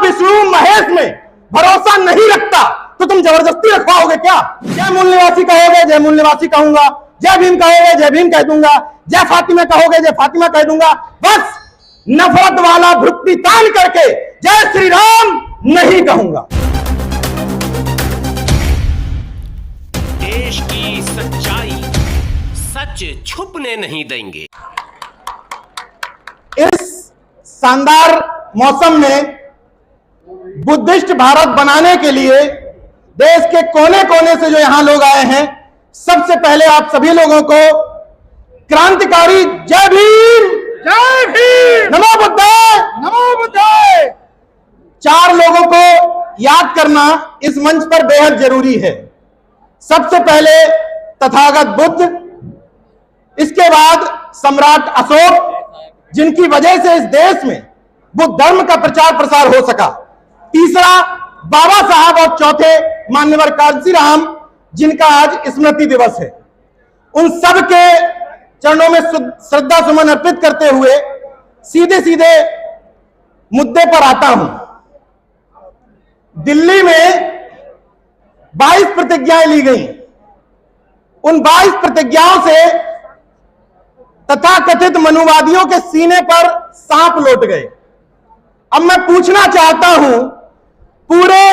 विष्णु महेश में भरोसा नहीं रखता तो तुम जबरदस्ती रखवाओगे क्या? जय मूल निवासी कहोगे, जय मूल निवासी कहूंगा। जय भीम कहोगे, जय भीम कह दूंगा। जय फातिमा कहोगे, जय फातिमा कह दूंगा। बस नफरत वाला भुक्ति तान करके जय श्री राम नहीं कहूंगा। देश की सच्चाई सच छुपने नहीं देंगे। इस शानदार मौसम में बुद्धिस्ट भारत बनाने के लिए देश के कोने कोने से जो यहां लोग आए हैं, सबसे पहले आप सभी लोगों को क्रांतिकारी जय भीम, जय भीम, नमो बुद्धाय, नमो बुद्धाय। 4 लोगों को याद करना इस मंच पर बेहद जरूरी है। सबसे पहले तथागत बुद्ध, इसके बाद सम्राट अशोक, जिनकी वजह से इस देश में बुद्ध धर्म का प्रचार प्रसार हो सका। तीसरा बाबा साहब और चौथे मान्यवर कांशीराम, जिनका आज स्मृति दिवस है। उन सब के चरणों में श्रद्धा सुमन अर्पित करते हुए सीधे सीधे मुद्दे पर आता हूं। दिल्ली में 22 प्रतिज्ञाएं ली गई। उन 22 प्रतिज्ञाओं से तथाकथित मनुवादियों के सीने पर सांप लौट गए। अब मैं पूछना चाहता हूं पूरे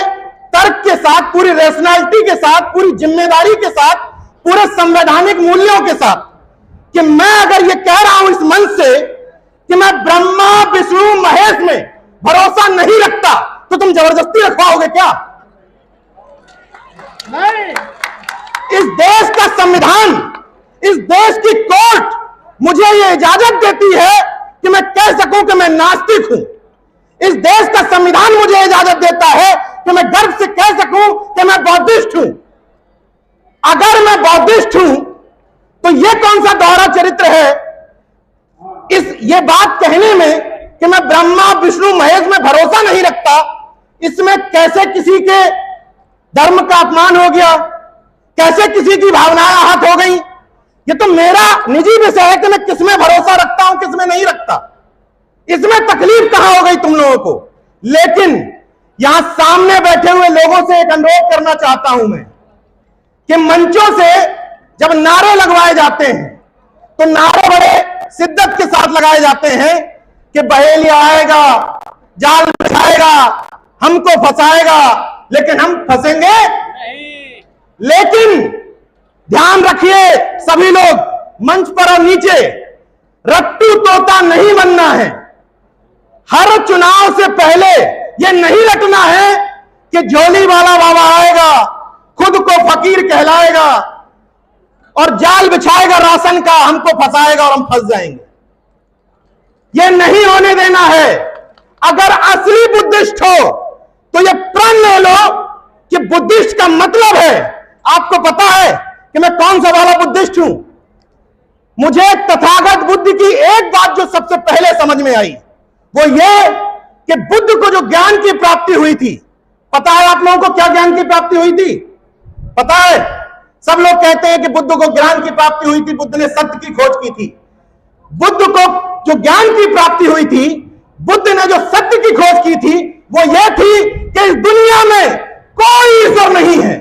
तर्क के साथ, पूरी रैशनैलिटी के साथ, पूरी जिम्मेदारी के साथ, पूरे संवैधानिक मूल्यों के साथ, कि मैं अगर ये कह रहा हूं इस मंच से कि मैं ब्रह्मा विष्णु महेश में भरोसा नहीं रखता तो तुम जबरदस्ती रखवाओगे क्या? नहीं। इस देश का संविधान, इस देश की कोर्ट मुझे ये इजाजत देती है कि मैं कह सकूं कि मैं नास्तिक हूं। इस देश का संविधान मुझे इजाजत देता है कि मैं गर्व से कह सकूं कि मैं बौद्धिस्ट हूं। अगर मैं बौद्धिस्ट हूं तो यह कौन सा दोहरा चरित्र है ये बात कहने में कि मैं ब्रह्मा विष्णु महेश में भरोसा नहीं रखता? इसमें कैसे किसी के धर्म का अपमान हो गया, कैसे किसी की भावनाएं आहत हो गई? ये तो मेरा निजी विषय है कि मैं किसमें भरोसा रखता हूं, किसमें नहीं रखता। इसमें तकलीफ कहां हो गई तुम लोगों को? लेकिन यहां सामने बैठे हुए लोगों से एक अनुरोध करना चाहता हूं मैं कि मंचों से जब नारे लगवाए जाते हैं तो नारे बड़े शिद्दत के साथ लगाए जाते हैं कि बहेलिया आएगा, जाल बिछाएगा, हमको फंसाएगा, लेकिन हम फंसेंगे नहीं। लेकिन ध्यान रखिए सभी लोग, मंच पर और नीचे, रट्टू तोता नहीं बनना है। हर चुनाव से पहले यह नहीं रटना है कि झोली वाला बाबा आएगा, खुद को फकीर कहलाएगा और जाल बिछाएगा राशन का, हमको फंसाएगा और हम फंस जाएंगे। यह नहीं होने देना है। अगर असली बुद्धिस्ट हो तो यह प्रण ले लो कि बुद्धिस्ट का मतलब है। आपको पता है कि मैं कौन सा वाला बुद्धिस्ट हूं? मुझे तथागत बुद्ध की एक बात जो सबसे पहले समझ में आई वो ये कि बुद्ध को जो ज्ञान की प्राप्ति हुई थी, पता है आप लोगों को क्या ज्ञान की प्राप्ति हुई थी? पता है? सब लोग कहते हैं कि बुद्ध को ज्ञान की प्राप्ति हुई थी, बुद्ध ने सत्य की खोज की थी। बुद्ध को जो ज्ञान की प्राप्ति हुई थी, बुद्ध ने जो सत्य की खोज की थी, वो ये थी कि इस दुनिया में कोई ईश्वर नहीं है,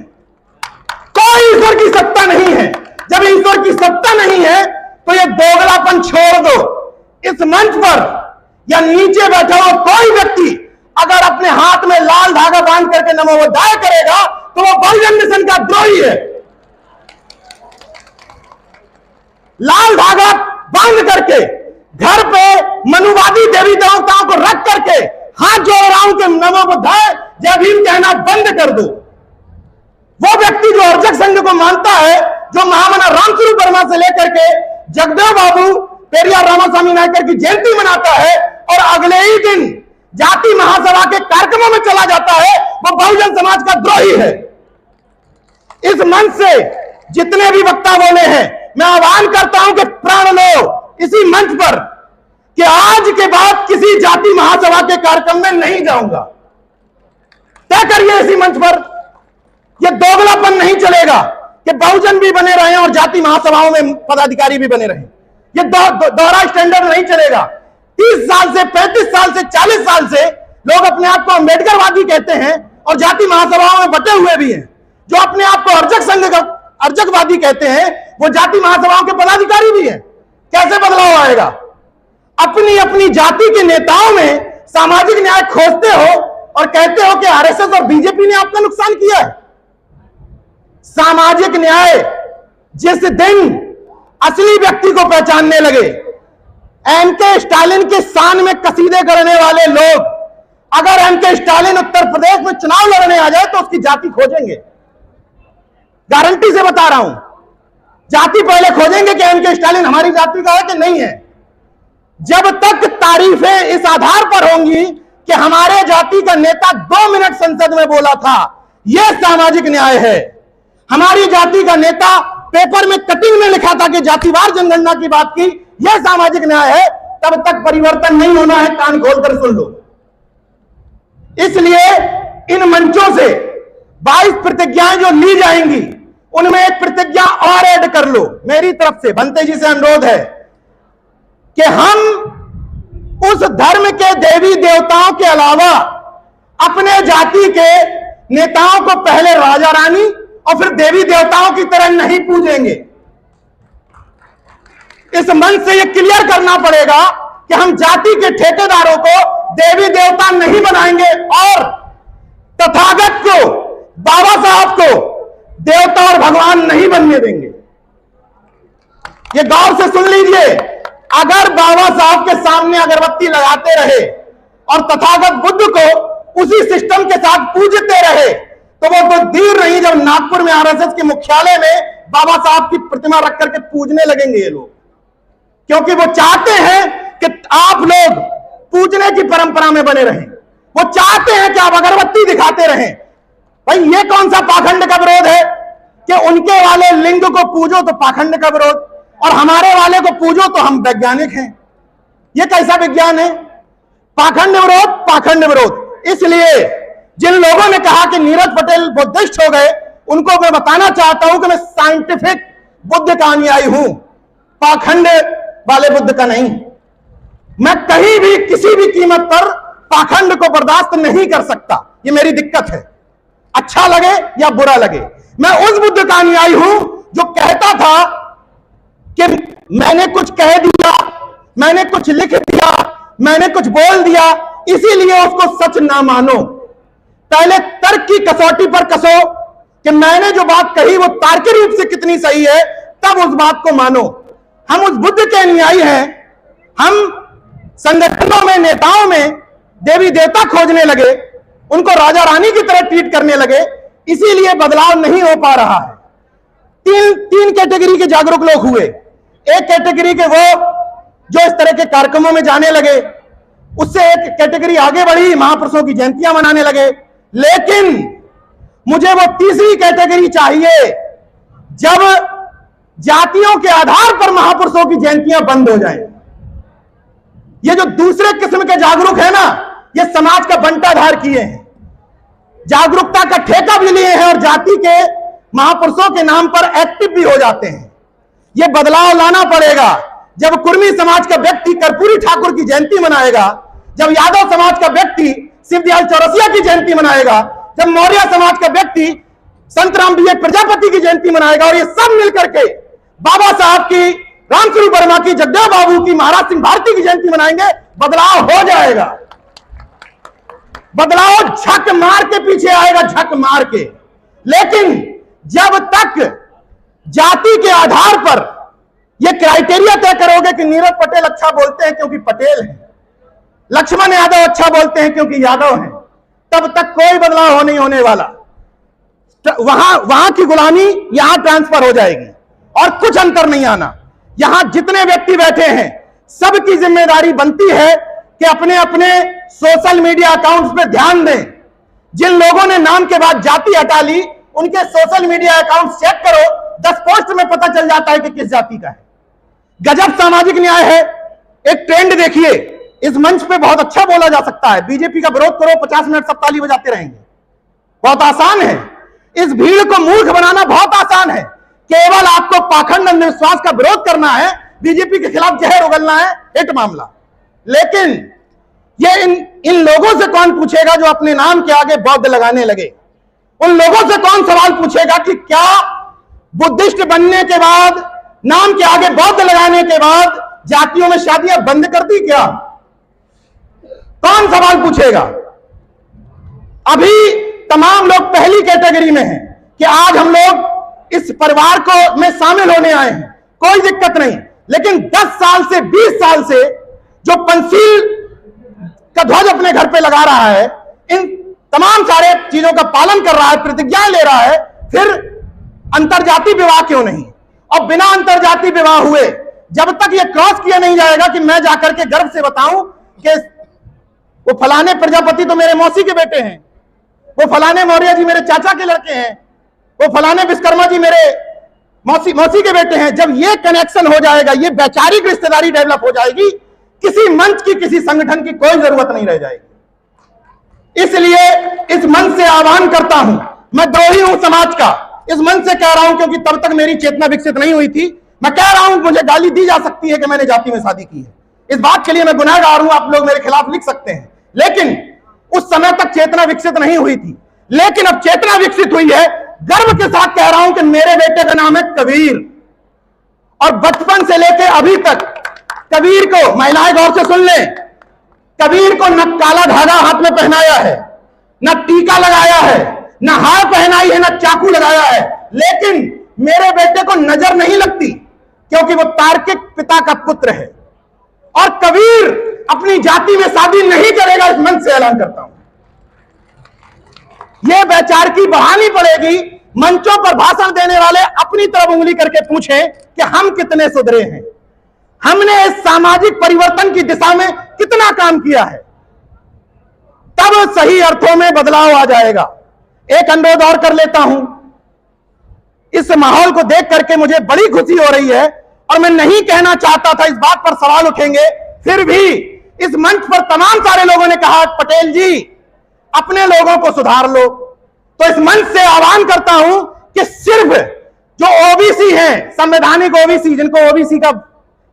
कोई ईश्वर की सत्ता नहीं है। जब ईश्वर की सत्ता नहीं है तो ये दोगलापन छोड़ दो। इस मंच पर या नीचे बैठा हुआ कोई व्यक्ति अगर अपने हाथ में लाल धागा बांध करके नमो बुद्धाय करेगा तो वो बहुजन मिशन का द्रोही है। लाल धागा बांध करके घर पे मनुवादी देवी देवताओं को रख करके हाथ जोड़ रहा हूं कि नमो बुद्धाय जय भीम कहना बंद कर दो। वो व्यक्ति जो अर्चक संघ को मानता है, जो महामना रामस्वरूप वर्मा से लेकर के जगदेव बाबू पेरियार रामास्वामी नायकर की जयंती मनाता है और अगले ही दिन जाति महासभा के कार्यक्रमों में चला जाता है, वो बहुजन समाज का द्रोही है। इस मंच से जितने भी वक्ता बोले हैं, मैं आह्वान करता हूं कि प्रण लो इसी मंच पर कि आज के बाद किसी जाति महासभा के कार्यक्रम में नहीं जाऊंगा। तय करिए इसी मंच पर। यह दोगलापन नहीं चलेगा कि बहुजन भी बने रहे और जाति महासभाओं में पदाधिकारी भी बने रहे। यह दोहरा स्टैंडर्ड नहीं चलेगा। 30 साल से, 35 साल से, 40 साल से लोग अपने आप को अंबेडकरवादी कहते हैं और जाति महासभाओं में बटे हुए भी हैं। जो अपने आप को अर्जकवादी कहते हैं वो जाति महासभाओं के पदाधिकारी भी हैं। कैसे बदलाव आएगा? अपनी अपनी जाति के नेताओं में सामाजिक न्याय खोजते हो और कहते हो कि आरएसएस और बीजेपी ने आपका नुकसान किया है। सामाजिक न्याय जिस दिन असली व्यक्ति को पहचानने लगे, एमके स्टालिन के शान में कसीदे करने वाले लोग अगर एमके स्टालिन उत्तर प्रदेश में चुनाव लड़ने आ जाए तो उसकी जाति खोजेंगे। गारंटी से बता रहा हूं, जाति पहले खोजेंगे कि एमके स्टालिन हमारी जाति का है कि नहीं है। जब तक तारीफें इस आधार पर होंगी कि हमारे जाति का नेता 2 मिनट संसद में बोला था, यह सामाजिक न्याय है। हमारी जाति का नेता पेपर में कटिंग में लिखा था कि जातिवार जनगणना की बात की, यह सामाजिक न्याय है, तब तक परिवर्तन नहीं होना है। कान खोलकर सुन लो। इसलिए इन मंचों से 22 प्रतिज्ञाएं जो ली जाएंगी उनमें एक प्रतिज्ञा और ऐड कर लो। मेरी तरफ से बंते जी से अनुरोध है कि हम उस धर्म के देवी देवताओं के अलावा अपने जाति के नेताओं को पहले राजा रानी और फिर देवी देवताओं की तरह नहीं पूजेंगे। इस मंच से यह क्लियर करना पड़ेगा कि हम जाति के ठेकेदारों को देवी देवता नहीं बनाएंगे और तथागत को, बाबा साहब को देवता और भगवान नहीं बनने देंगे। ये गौर से सुन लीजिए। अगर बाबा साहब के सामने अगरबत्ती लगाते रहे और तथागत बुद्ध को उसी सिस्टम के साथ पूजते रहे तो वो तो देर नहीं जब नागपुर में आरएसएस के मुख्यालय में बाबा साहब की प्रतिमा रख करके पूजने लगेंगे ये लोग, क्योंकि वो चाहते हैं कि आप लोग पूजने की परंपरा में बने रहें। वो चाहते हैं कि आप अगरबत्ती दिखाते रहें। भाई ये कौन सा पाखंड का विरोध है कि उनके वाले लिंग को पूजो तो पाखंड का विरोध और हमारे वाले को पूजो तो हम वैज्ञानिक हैं? ये कैसा विज्ञान है? पाखंड विरोध, पाखंड विरोध। इसलिए जिन लोगों ने कहा कि नीरज पटेल बुद्धिस्ट हो गए, उनको मैं बताना चाहता हूं कि मैं साइंटिफिक बुद्ध का अनुयायी हूं, पाखंड वाले बुद्ध का नहीं। मैं कहीं भी किसी भी कीमत पर पाखंड को बर्दाश्त नहीं कर सकता। ये मेरी दिक्कत है, अच्छा लगे या बुरा लगे। मैं उस बुद्ध का अनुयायी हूं जो कहता था कि मैंने कुछ कह दिया, मैंने कुछ लिख दिया, मैंने कुछ बोल दिया, इसीलिए उसको सच ना मानो। पहले तर्क की कसौटी पर कसो कि मैंने जो बात कही वो तार्किक रूप से कितनी सही है, तब उस बात को मानो। हम उस बुद्ध के अनुयायी हैं। हम संगठनों में, नेताओं में देवी देवता खोजने लगे, उनको राजा रानी की तरह ट्रीट करने लगे, इसीलिए बदलाव नहीं हो पा रहा है। तीन कैटेगरी के जागरूक लोग हुए। एक कैटेगरी के वो जो इस तरह के कार्यक्रमों में जाने लगे, उससे एक कैटेगरी आगे बढ़ी, महापुरुषों की जयंतियां मनाने लगे। लेकिन मुझे वो तीसरी कैटेगरी चाहिए जब जातियों के आधार पर महापुरुषों की जयंतियां बंद हो जाएं। ये जो दूसरे किस्म के जागरूक है ना, ये समाज का बंटाधार किए हैं, जागरूकता का ठेका भी लिए हैं और जाति के महापुरुषों के नाम पर एक्टिव भी हो जाते हैं। ये बदलाव लाना पड़ेगा। जब कुर्मी समाज का व्यक्ति कर्पूरी ठाकुर की जयंती मनाएगा, जब यादव समाज का व्यक्ति शिवदयाल चौरसिया की जयंती मनाएगा, जब मौर्य समाज का व्यक्ति संत राम विजय प्रजापति की जयंती मनाएगा और ये सब मिलकर के बाबा साहब की, रामस्वरूप वर्मा की, जगदेव बाबू की, महाराज सिंह भारती की जयंती मनाएंगे, बदलाव हो जाएगा। बदलाव झक मार के पीछे आएगा, झक मार के। लेकिन जब तक जाति के आधार पर यह क्राइटेरिया तय करोगे कि नीरज पटेल अच्छा बोलते हैं क्योंकि पटेल हैं, लक्ष्मण यादव अच्छा बोलते हैं क्योंकि यादव हैं, तब तक कोई बदलाव नहीं होने वाला। वहां की गुलामी यहां ट्रांसफर हो जाएगी और कुछ अंतर नहीं आना। यहां जितने व्यक्ति बैठे हैं सबकी जिम्मेदारी बनती है कि अपने अपने सोशल मीडिया अकाउंट्स पे ध्यान दें। जिन लोगों ने नाम के बाद जाति हटा ली, उनके सोशल मीडिया अकाउंट चेक करो, 10 पोस्ट में पता चल जाता है कि किस जाति का है। गजब सामाजिक न्याय है। एक ट्रेंड देखिए, इस मंच पे बहुत अच्छा बोला जा सकता है, बीजेपी का विरोध करो, 50 मिनट सब ताली बजाते रहेंगे, बहुत आसान है। इस भीड़ को मूर्ख बनाना बहुत आसान है। केवल आपको पाखंड अंधविश्वास का विरोध करना है, बीजेपी के खिलाफ जहर उगलना है, हिट मामला। लेकिन ये इन लोगों से कौन पूछेगा जो अपने नाम के आगे बौद्ध लगाने लगे? उन लोगों से कौन सवाल पूछेगा कि क्या बुद्धिस्ट बनने के बाद, नाम के आगे बौद्ध लगाने के बाद जातियों में शादियां बंद कर दी क्या? कौन सवाल पूछेगा? अभी तमाम लोग पहली कैटेगरी में हैं कि आज हम लोग इस परिवार को में शामिल होने आए हैं, कोई दिक्कत नहीं। लेकिन 10 साल से 20 साल से जो पंचशील का ध्वज अपने घर पे लगा रहा है, इन तमाम सारे चीजों का पालन कर रहा है, प्रतिज्ञा ले रहा है, फिर अंतरजातीय विवाह क्यों नहीं? और बिना अंतरजातीय विवाह हुए जब तक ये क्रॉस किया नहीं जाएगा कि मैं जाकर के गर्व से बताऊं कि वो फलाने प्रजापति तो मेरे मौसी के बेटे हैं, वो फलाने मौर्य जी मेरे चाचा के लड़के हैं, वो फलाने विश्वकर्मा जी मेरे मौसी के बेटे हैं, जब ये कनेक्शन हो जाएगा, ये वैचारिक रिश्तेदारी डेवलप हो जाएगी, किसी मंच की, किसी संगठन की कोई जरूरत नहीं रह जाएगी। इसलिए इस मंच से आह्वान करता हूं, मैं द्रोही हूं समाज का, इस मंच से कह रहा हूं क्योंकि तब तक मेरी चेतना विकसित नहीं हुई थी। मैं कह रहा हूं मुझे गाली दी जा सकती है कि मैंने जाति में शादी की है, इस बात के लिए मैं गुनहगार हूं, आप लोग मेरे खिलाफ लिख सकते हैं, लेकिन उस समय तक चेतना विकसित नहीं हुई थी। लेकिन अब चेतना विकसित हुई है, गर्व के साथ कह रहा हूं कि मेरे बेटे का नाम है कबीर, और बचपन से लेकर अभी तक कबीर को, महिलाएं गौर से सुन लें, कबीर को न काला धागा हाथ में पहनाया है, न टीका लगाया है, न हार पहनाई है, न चाकू लगाया है, लेकिन मेरे बेटे को नजर नहीं लगती क्योंकि वो तार्किक पिता का पुत्र है। और कबीर अपनी जाति में शादी नहीं करेगा, इस मंच से ऐलान करता हूं। यह वैचारिकी बढ़ानी पड़ेगी। मंचों पर भाषण देने वाले अपनी तरफ उंगली करके पूछें कि हम कितने सुधरे हैं, हमने इस सामाजिक परिवर्तन की दिशा में कितना काम किया है, तब सही अर्थों में बदलाव आ जाएगा। एक अनुरोध और कर लेता हूं, इस माहौल को देख करके मुझे बड़ी खुशी हो रही है, और मैं नहीं कहना चाहता था, इस बात पर सवाल उठेंगे, फिर भी इस मंच पर तमाम सारे लोगों ने कहा पटेल जी अपने लोगों को सुधार लो। तो इस मंच से आह्वान करता हूं कि सिर्फ जो ओबीसी हैं, संवैधानिक ओबीसी, जिनको ओबीसी का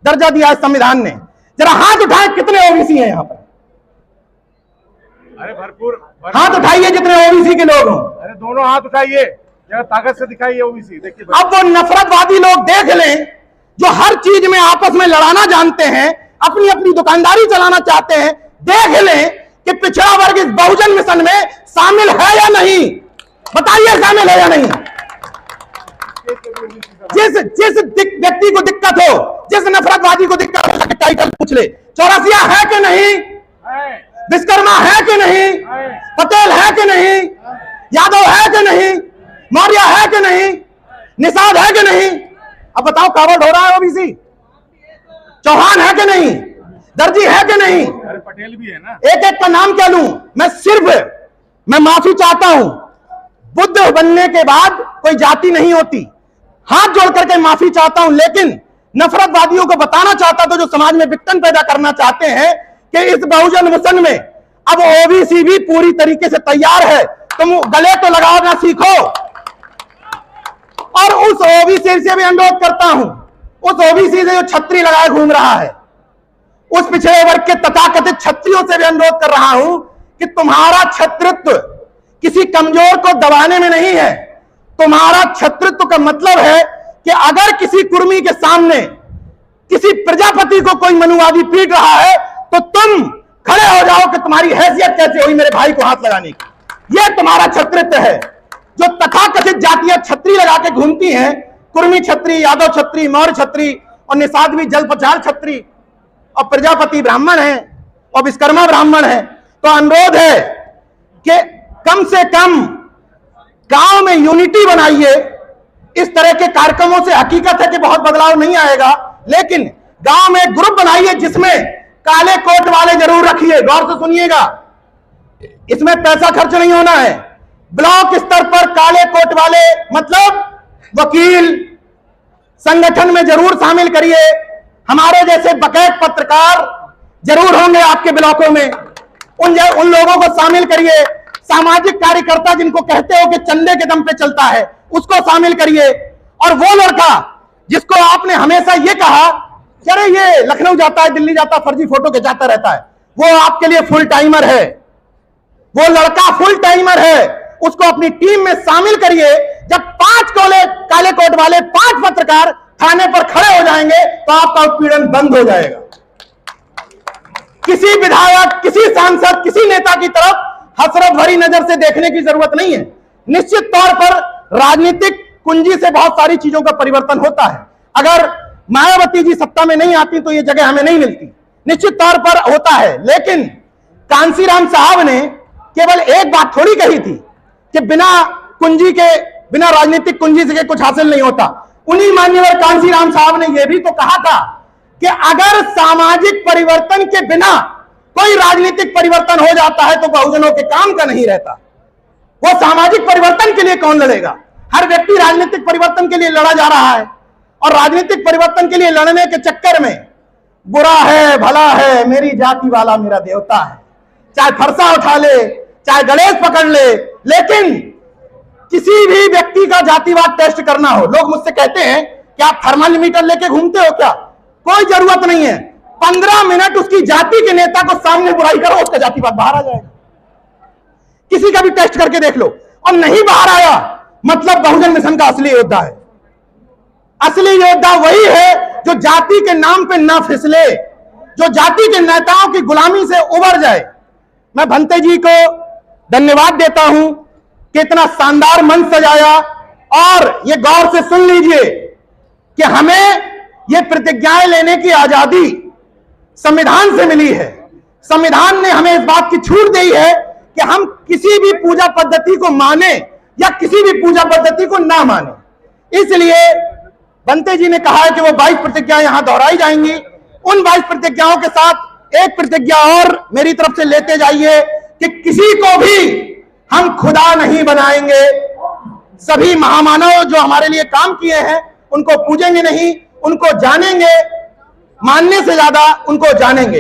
दर्जा दिया है संविधान ने, जरा हाथ उठाए कितने ओबीसी हैं यहां पर? अरे भरपूर हाथ उठाइए जितने ओबीसी के लोग हों। अरे दोनों हाथ उठाइए, जरा ताकत से दिखाइए ओबीसी। देखिए अब वो नफरतवादी लोग देख लें जो हर चीज में आपस में लड़ाना जानते हैं, अपनी अपनी दुकानदारी चलाना चाहते हैं, देख लें कि पिछड़ा वर्ग इस बहुजन मिशन में शामिल है या नहीं। बताइए शामिल है या नहीं? जिस व्यक्ति को दिक्कत हो, जिस नफरतवादी को दिक्कत हो, टाइटल पूछ ले, चौरसिया है कि नहीं, विश्वकर्मा है कि नहीं, पटेल है कि नहीं, यादव है कि नहीं, मौर्य है कि नहीं, निषाद है कि नहीं? अब बताओ कावड़ हो रहा है ओबीसी? चौहान है कि नहीं, दर्जी है कि नहीं? अरे पटेल भी है ना। एक एक का नाम क्या लूं? मैं माफी चाहता हूं, बुद्ध बनने के बाद कोई जाति नहीं होती, हाथ जोड़ करके माफी चाहता हूं। लेकिन नफरतवादियों को बताना चाहता था, जो समाज में विघटन पैदा करना चाहते हैं, कि इस बहुजन मिशन में अब ओबीसी भी पूरी तरीके से तैयार है, तुम गले तो लगाना सीखो। और उस ओबीसी से भी अनुरोध करता हूं, उस ओबीसी से जो छतरी लगाए घूम रहा है, उस पिछड़े वर्ग के तथाकथित छत्रियों से भी अनुरोध कर रहा हूं कि तुम्हारा छत्रित्व किसी कमजोर को दबाने में नहीं है। तुम्हारा छत्रित्व का मतलब है कि अगर किसी कुर्मी के सामने किसी प्रजापति को कोई मनुवादी पीट रहा है, तो तुम खड़े हो जाओ कि तुम्हारी हैसियत कैसे हुई मेरे भाई को हाथ लगाने की। यह तुम्हारा छत्रित्व है। जो तथाकथित जातियां छतरी लगा के घूमती हैं, कुर्मी छतरी, यादव छतरी, मौर्य छतरी, और निषाद भी जलपचार छतरी, और प्रजापति ब्राह्मण है, और विश्वकर्मा ब्राह्मण है, तो अनुरोध है कि कम से कम गांव में यूनिटी बनाइए। इस तरह के कार्यक्रमों से हकीकत है कि बहुत बदलाव नहीं आएगा, लेकिन गांव में एक ग्रुप बनाइए जिसमें काले कोट वाले जरूर रखिए। गौर से सुनिएगा, इसमें पैसा खर्च नहीं होना है। ब्लॉक स्तर पर काले कोट वाले मतलब वकील संगठन में जरूर शामिल करिए। हमारे जैसे बकैत पत्रकार जरूर होंगे आपके ब्लॉकों में, उन लोगों को शामिल करिए। सामाजिक कार्यकर्ता जिनको कहते हो कि चंदे के दम पे चलता है, उसको शामिल करिए। और वो लड़का जिसको आपने हमेशा ये कहा कि अरे ये लखनऊ जाता है, दिल्ली जाता है, फर्जी फोटो खिंचाता रहता है, वो आपके लिए फुल टाइमर है, वो लड़का फुल टाइमर है, उसको अपनी टीम में शामिल करिए। जब 5 काले कोट वाले 5 पत्रकार थाने पर खड़े हो जाएंगे तो आपका उत्पीड़न बंद हो जाएगा। किसी विधायक, किसी सांसद, किसी नेता की तरफ हसरत भरी नजर से देखने की जरूरत नहीं है। निश्चित तौर पर राजनीतिक कुंजी से बहुत सारी चीजों का परिवर्तन होता है। अगर मायावती जी सत्ता में नहीं आती तो यह जगह हमें नहीं मिलती, निश्चित तौर पर होता है। लेकिन कांसीराम साहब ने केवल एक बात थोड़ी कही थी कि बिना राजनीतिक कुंजी से कुछ हासिल नहीं होता। उन्हीं मान्यवर कांसीराम साहब ने यह भी तो कहा था कि अगर सामाजिक परिवर्तन के बिना कोई राजनीतिक परिवर्तन हो जाता है तो बहुजनों के काम का नहीं रहता। वो सामाजिक परिवर्तन के लिए कौन लड़ेगा? हर व्यक्ति राजनीतिक परिवर्तन के लिए लड़ा जा रहा है और राजनीतिक परिवर्तन के लिए लड़ने के चक्कर में बुरा है, भला है, मेरी जाति वाला मेरा देवता है, चाहे फरसा उठा ले, चाहे गणेश पकड़ ले, लेकिन किसी भी व्यक्ति का जातिवाद टेस्ट करना हो, लोग मुझसे कहते हैं कि आप थर्मामीटर लेके घूमते हो क्या? कोई जरूरत नहीं है। 15 मिनट उसकी जाति के नेता को सामने बुराई करो, उसका जातिवाद बाहर आ जाएगा। किसी का भी टेस्ट करके देख लो, और नहीं बाहर आया मतलब बहुजन मिशन का असली योद्धा है। असली योद्धा वही है जो जाति के नाम पे ना फिसले, जो जाति के नेताओं की गुलामी से उबर जाए। मैं भंते जी को धन्यवाद देता हूं कि इतना शानदार मंच सजाया, और ये गौर से सुन लीजिए कि हमें ये प्रतिज्ञाएं लेने की आजादी संविधान से मिली है। संविधान ने हमें इस बात की छूट दी है कि हम किसी भी पूजा पद्धति को माने या किसी भी पूजा पद्धति को ना माने। इसलिए बंते जी ने कहा है कि वो 22 प्रतिज्ञाएं यहां दोहराई जाएंगी। उन 22 प्रतिज्ञाओं के साथ एक प्रतिज्ञा और मेरी तरफ से लेते जाइए कि किसी को भी हम खुदा नहीं बनाएंगे। सभी महामानव जो हमारे लिए काम किए हैं उनको पूजेंगे नहीं, उनको जानेंगे, मानने से ज्यादा उनको जानेंगे।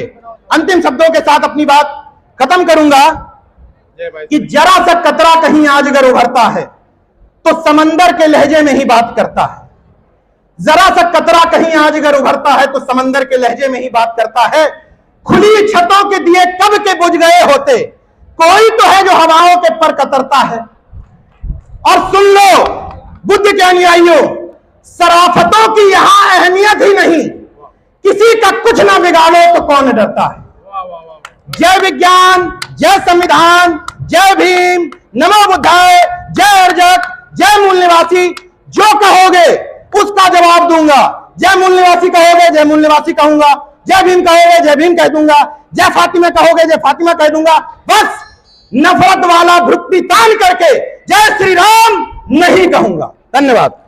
अंतिम शब्दों के साथ अपनी बात खत्म करूंगा कि जरा सा कतरा कहीं आज अगर उभरता है तो समंदर के लहजे में ही बात करता है। जरा सा कतरा कहीं आज अगर उभरता है तो समंदर के लहजे में ही बात करता है। खुली छतों के दिए कब के बुझ गए होते, कोई तो है जो हवाओं के पर कतरता है। और सुन लो बुद्ध के अनुयायियों, सराफतों की यहां अहमियत ही नहीं, किसी का कुछ ना बिगाड़ो तो कौन डरता है। जय विज्ञान, जय संविधान, जय भीम, नमो बुद्धाय, जय अर्जक, जय मूल निवासी। जो कहोगे उसका जवाब दूंगा। जय मूल निवासी कहोगे, जय मूल निवासी कहूंगा। जय भीम कहोगे, जय भीम कह दूंगा। जय फातिमा कहोगे, जय फातिमा कह दूंगा। बस नफरत वाला भुक्ति तान करके जय श्री राम नहीं कहूंगा। धन्यवाद।